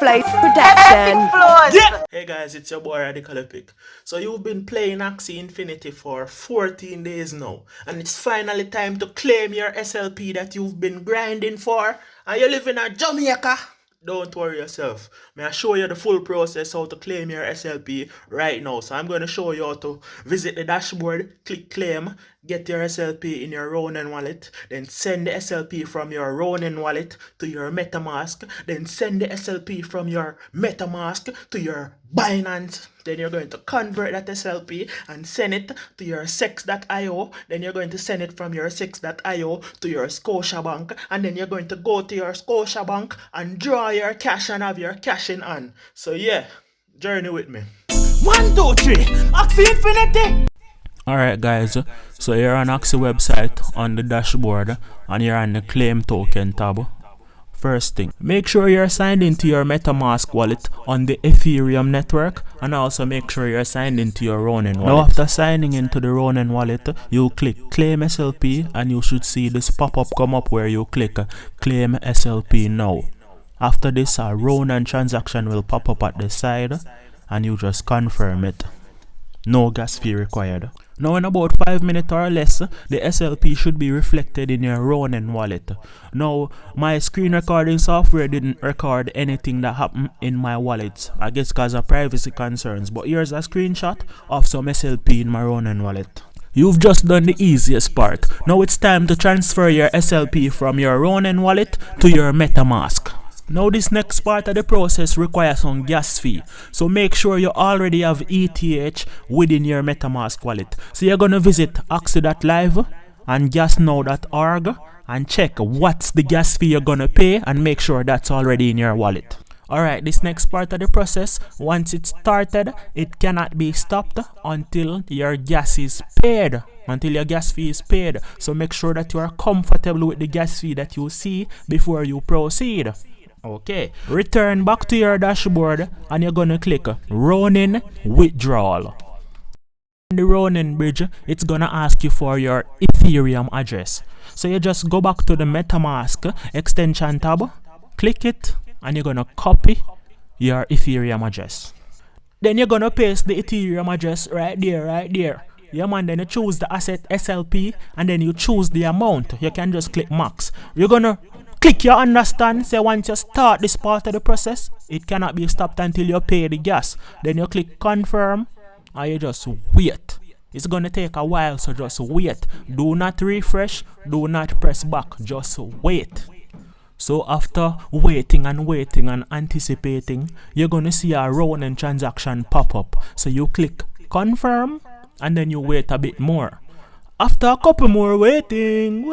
flight protection. Yeah. Hey guys, it's your boy Radical Epic. So you've been playing Axie Infinity for 14 days now, and it's finally time to claim your SLP that you've been grinding for. And you live in Jamaica. Don't worry yourself. May I show you the full process how to claim your SLP right now. So I'm going to show you how to visit the dashboard, click claim, get your SLP in your Ronin wallet, then send the SLP from your Ronin wallet to your Metamask, then send the SLP from your Metamask to your Binance. Then you're going to convert that SLP and send it to your sex.io. Then you're going to send it from your sex.io to your Scotiabank. And then you're going to go to your Scotiabank and draw your cash and have your cash in on. So yeah, journey with me. 1, 2, 3, Axie Infinity! Alright guys, so you're on Axie website on the dashboard and you're on the claim token tab. First thing, make sure you're signed into your MetaMask wallet on the Ethereum network, and also make sure you're signed into your Ronin wallet. Now after signing into the Ronin wallet, you click claim SLP and you should see this pop-up come up where you click claim SLP now. After this, a Ronin transaction will pop up at the side and you just confirm it. No gas fee required. Now in about 5 minutes or less, the SLP should be reflected in your Ronin wallet. Now, my screen recording software didn't record anything that happened in my wallet. I guess because of privacy concerns. But here's a screenshot of some SLP in my Ronin wallet. You've just done the easiest part. Now it's time to transfer your SLP from your Ronin wallet to your MetaMask. Now this next part of the process requires some gas fee, so make sure you already have ETH within your MetaMask wallet. So you're gonna visit axie.live and gasnow.org and check what's the gas fee you're gonna pay and make sure that's already in your wallet. Alright, this next part of the process, once it's started, it cannot be stopped until your gas is paid. Until your gas fee is paid. So make sure that you are comfortable with the gas fee that you see before you proceed. Okay, return back to your dashboard and you're gonna click Ronin Withdrawal. On the Ronin bridge, it's gonna ask you for your Ethereum address. So you just go back to the MetaMask extension tab, click it, and you're gonna copy your Ethereum address. Then you're gonna paste the Ethereum address right there. Yeah man, then you choose the asset SLP and then you choose the amount. You can just click max. You're gonna click your understand, say once you start this part of the process, it cannot be stopped until you pay the gas. Then you click confirm and you just wait. It's gonna take a while, so just wait. Do not refresh, do not press back, just wait. So after waiting and anticipating, you're gonna see a Ronin transaction pop up. So you click confirm and then you wait a bit more. After a couple more waiting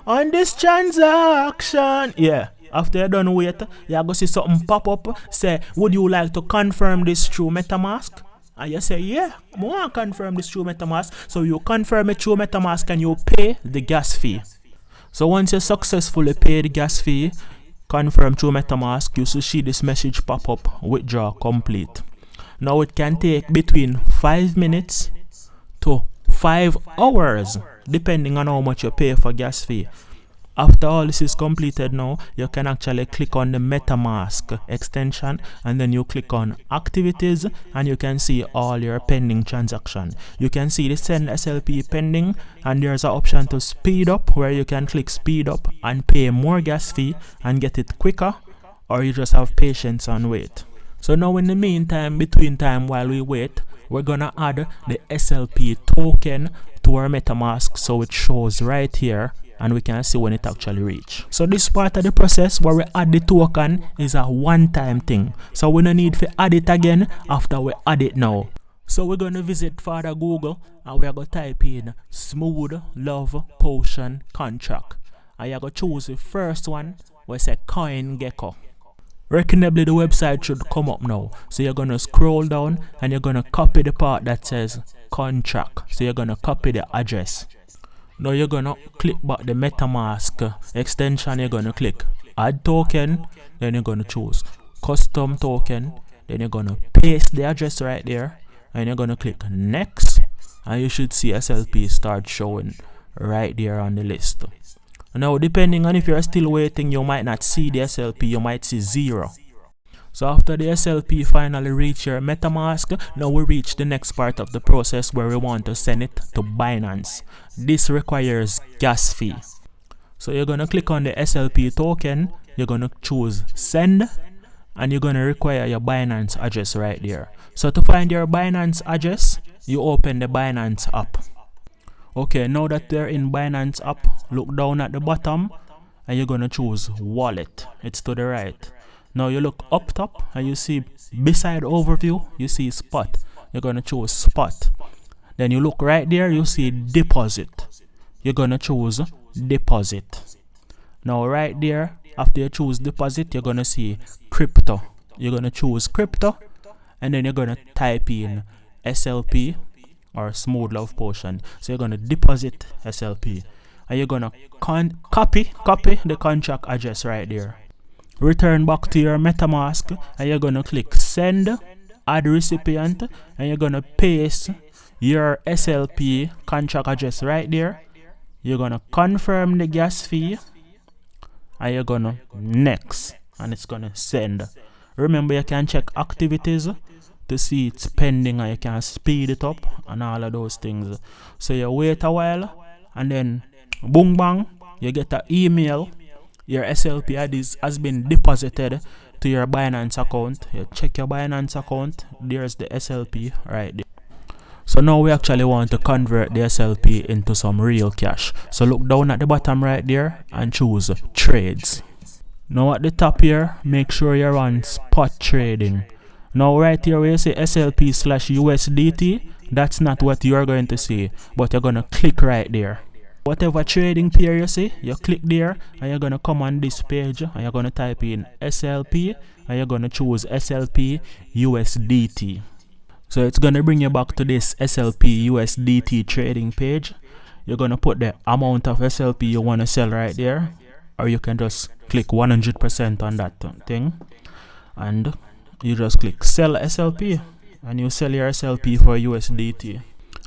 on this transaction, yeah, after you're done wait, you're gonna see something pop up, say, would you like to confirm this through MetaMask? And you say, yeah, I want to confirm this through MetaMask. So you confirm it through MetaMask and you pay the gas fee. So once you successfully pay the gas fee, confirm through MetaMask, you should see this message pop up, withdraw complete. Now it can take between 5 minutes to 5 hours, depending on how much you pay for gas fee. After all this is completed now, you can actually click on the MetaMask extension and then you click on activities and you can see all your pending transactions. You can see the send SLP pending and there's an option to speed up where you can click speed up and pay more gas fee and get it quicker, or you just have patience and wait. So now in the meantime, between time while we wait, we're gonna add the SLP token to our MetaMask so it shows right here and we can see when it actually reach. So this part of the process where we add the token is a one-time thing. So we don't need to add it again after we add it now. So we're gonna visit Father Google and we're gonna type in smooth love potion contract. And you're gonna choose the first one where it says CoinGecko. Reckonably the website should come up now. So you're gonna scroll down and you're gonna copy the part that says contract. So you're gonna copy the address. Now you're gonna click back the MetaMask extension. You're gonna click add token, then you're gonna choose custom token, then you're gonna paste the address right there and you're gonna click next and you should see SLP start showing right there on the list. Now, depending on if you're still waiting, you might not see the SLP, you might see 0. So after the SLP finally reach your MetaMask, now we reach the next part of the process where we want to send it to Binance. This requires gas fee. So you're going to click on the SLP token, you're going to choose send, and you're going to require your Binance address right there. So to find your Binance address, you open the Binance app. Okay, now that they're in Binance app, look down at the bottom and you're going to choose wallet. It's to the right. Now you look up top and you see beside overview, you see spot. You're going to choose spot. Then you look right there, you see deposit. You're going to choose deposit. Now right there, after you choose deposit, you're going to see crypto. You're going to choose crypto and then you're going to type in SLP or smooth love potion. So you're going to deposit SLP and you're going to copy the contract address right there. Return back to your MetaMask and you're going to click send, add recipient, and you're going to paste your SLP contract address right there. You're going to confirm the gas fee and you're going to next, and it's going to send. Remember, you can check activities to see it's pending and you can speed it up and all of those things. So you wait a while and then boom bang, you get an email. Your SLP has been deposited to your Binance account. You check your Binance account, there's the SLP right there. So now we actually want to convert the SLP into some real cash. So look down at the bottom right there and choose trades. Now at the top here, make sure you're on spot trading. Now right here where you say SLP/USDT, that's not what you're going to see, but you're going to click right there. Whatever trading pair you see, you click there and you're going to come on this page and you're going to type in SLP and you're going to choose SLP USDT. So it's going to bring you back to this SLP USDT trading page. You're going to put the amount of SLP you want to sell right there, or you can just click 100% on that thing and you just click sell SLP and you sell your SLP for USDT.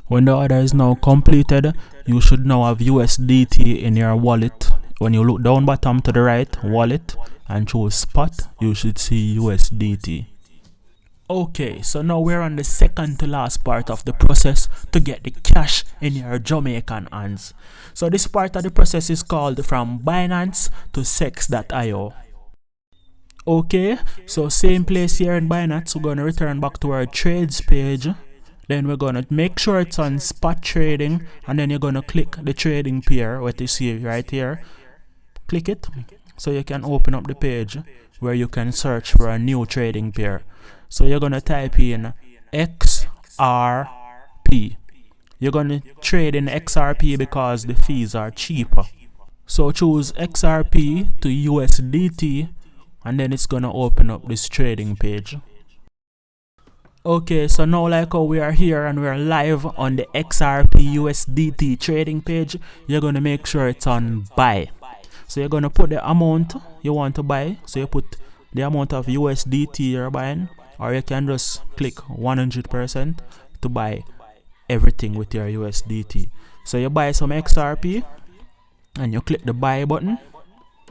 When the order is now completed, you should now have USDT in your wallet. When you look down bottom to the right, wallet, and choose spot, you should see USDT. Okay, so now we're on the second to last part of the process to get the cash in your Jamaican hands. So this part of the process is called from Binance to sex.io. Okay, so same place here in Binance, we're going to return back to our trades page. Then we're going to make sure it's on spot trading, and then you're going to click the trading pair, what you see right here. Click it so you can open up the page where you can search for a new trading pair. So you're going to type in XRP. You're going to trade in XRP because the fees are cheaper. So choose XRP to USDT and then it's going to open up this trading page. Okay, so now like how we are here and we're live on the XRP USDT trading page, you're going to make sure it's on buy. So you're going to put the amount you want to buy. So you put the amount of USDT you're buying, or you can just click 100% to buy everything with your USDT. So you buy some XRP and you click the buy button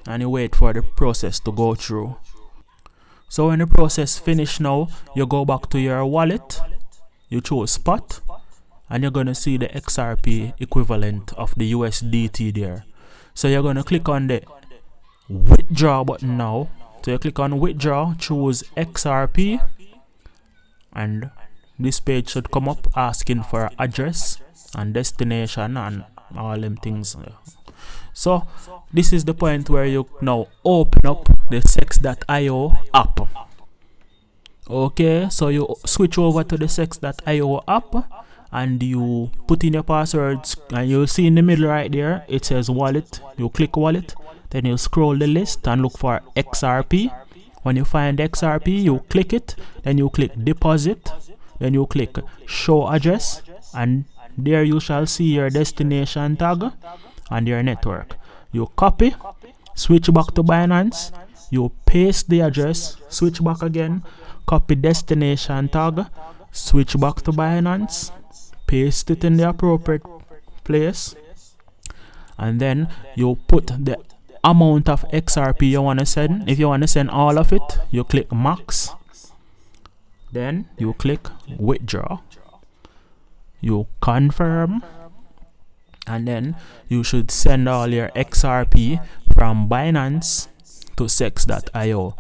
and you wait for the process to go through. So when the process finish now, you go back to your wallet, you choose spot, and you're going to see the XRP equivalent of the USDT there. So you're going to click on the withdraw button now. So you click on withdraw, choose XRP, and this page should come up asking for address and destination and all them things. So this is the point where you now open up the sex.io app. Okay, so you switch over to the sex.io app and you put in your passwords, and you'll see in the middle right there it says wallet. You click wallet, then you scroll the list and look for XRP. When you find XRP, you click it, then you click deposit, then you click show address, and there you shall see your destination tag and your network. You copy, switch back to Binance, you paste the address, switch back again, copy destination tag, switch back to Binance, paste it in the appropriate place, and then you put the amount of XRP you want to send. If you want to send all of it, you click max, then you click withdraw, you confirm, and then you should send all your XRP from Binance to sex.io.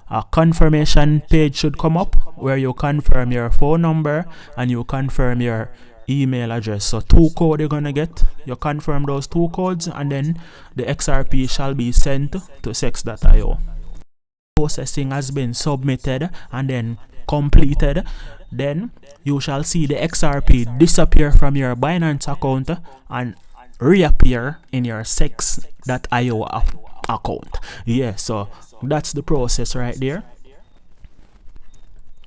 A confirmation page should come up where you confirm your phone number and you confirm your email address. So 2 codes you're gonna get. You confirm those 2 codes and then the XRP shall be sent to sex.io. Processing has been submitted and then completed. Then you shall see the XRP disappear from your Binance account and reappear in your sex.io account. Yeah, so that's the process right there.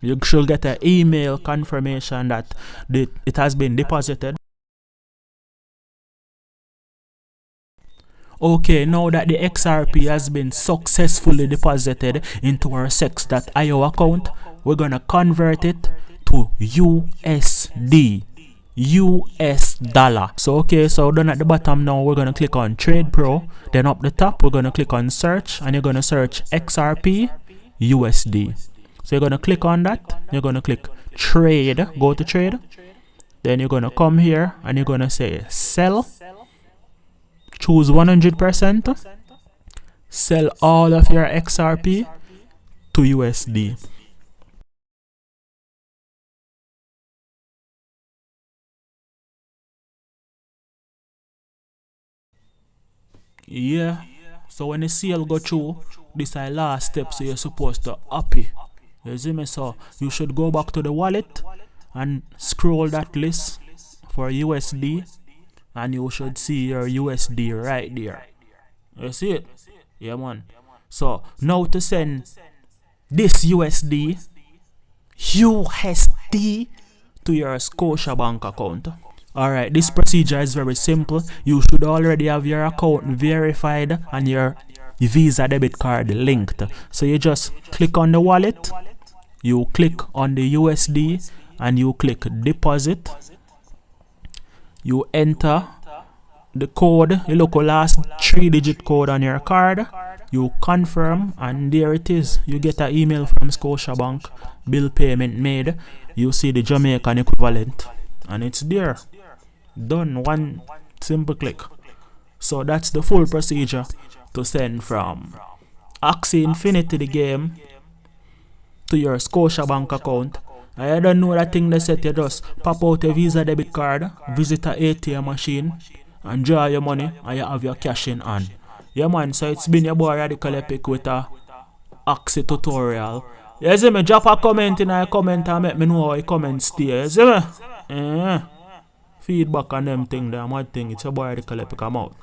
You should get an email confirmation that it has been deposited. Okay, now that the XRP has been successfully deposited into our sex.io account, we're gonna convert it to USD. US dollar. So okay, so down at the bottom now we're gonna click on Trade Pro. Then up the top we're gonna click on search and you're gonna search XRP USD. So you're gonna click on that, you're gonna click trade, go to trade, then you're gonna come here and you're gonna say sell, choose 100%, sell all of your XRP to USD. Yeah, so when the sale go through, this is the last step, so you're supposed to happy. You see me? So you should go back to the wallet and scroll that list for USD and you should see your USD right there. You see it? Yeah, man. So now to send this USD to your Scotiabank account. Alright, this procedure is very simple. You should already have your account verified and your Visa debit card linked. So you just click on the wallet, you click on the USD and you click deposit. You enter the code, you look at last 3-digit code on your card, you confirm and there it is. You get an email from Scotiabank, bill payment made. You see the Jamaican equivalent and it's there. Done, one simple click. So that's the full procedure to send from Axie Infinity the game to your Scotiabank account. I don't know that thing they said, you just pop out a Visa debit card, visit a ATM machine and draw your money and you have your cash in hand. Yeah man, so it's been your boy Radical Epic with a Axie tutorial. You see me? Drop a comment in a comment and make me know how your comments stay. You see me? Feedback on them thing, the mad thing. It's your boy Radical Epic, I'm out.